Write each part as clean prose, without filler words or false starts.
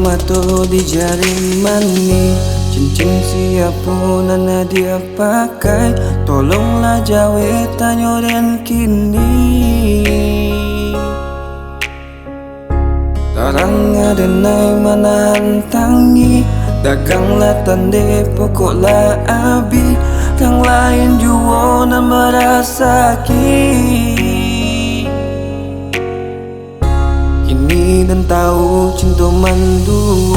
mata di jari mani, cincin siapa nana dia pakai. Tolonglah jawe tanya dan kini tarang ada nai mana hantangi. Daganglah tande pokoklah abi, yang lain jua na merasaki. Kini dan tahu cinta mandu,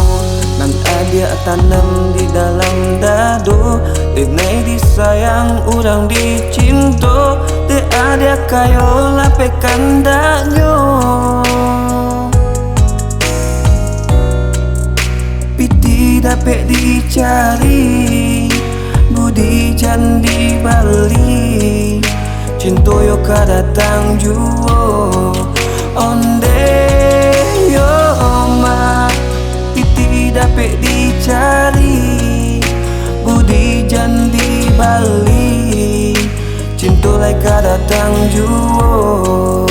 nan ada tanam di dalam dado. Denai disayang orang dicinta, te ada kayo lape kandanyo. Piti dapat dicari, budi jan di Bali. Cinta yo kadatang juo, onde yo ma. Piti dapat dicari, budi jan di Bali. Cinta lai kadatang juo.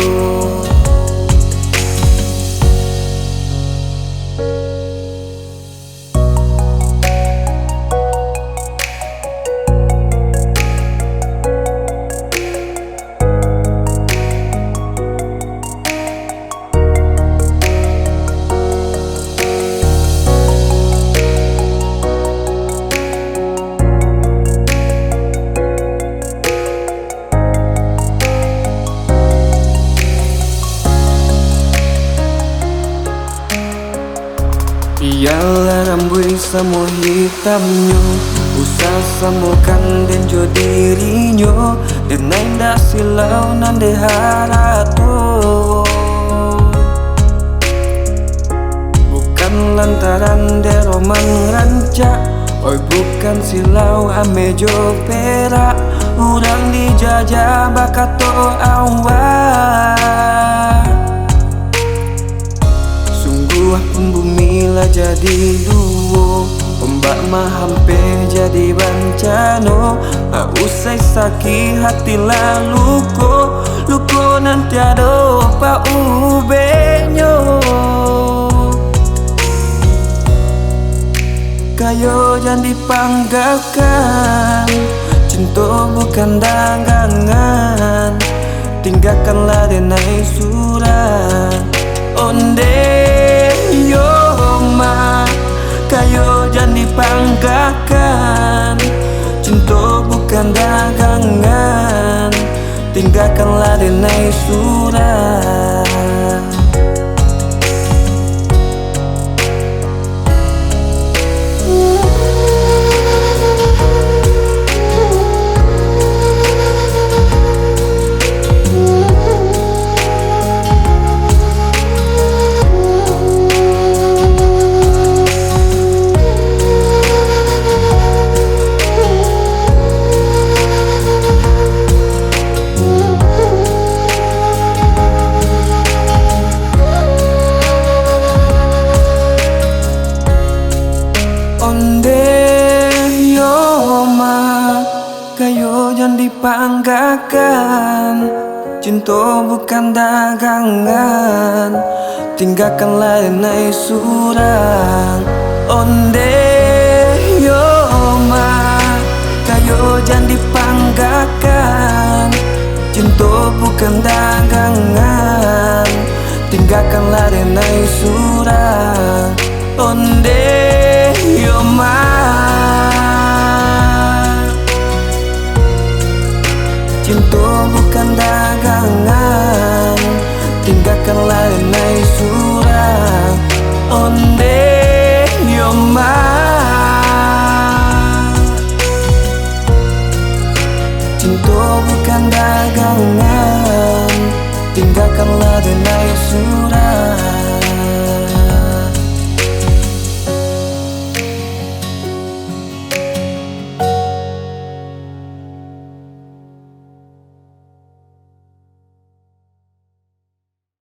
Ialah rambut sama hitamnya, usah samakan dan jo dirinya. Dan naik dah silau nan de harato, bukan lantaran de roman rancak. Oi bukan silau ame jo perak, urang dijajah bakato awak. Pun bumi lah jadi duo, ombak mah hampe jadi bencana. Usai sakit hati lalu luko nanti ada pa ubenyo. Kayo jangan dipanggakan, cinta bukan dagangan. Tinggalkanlah denai surat, onde yo ma. Kayo jangan dipanggakan, cinta bukan dagangan. Tinggalkanlah denai surat. Onde yo ma, kayo jangan dipanggakan, cinta bukan dagangan. Tinggalkanlah denai surang. Onde yo ma, kayo jangan dipanggakan, cinta bukan dagangan. Tinggalkanlah denai surang. Onde yo ma, cinta bukan dagangan. Tinggalkanlah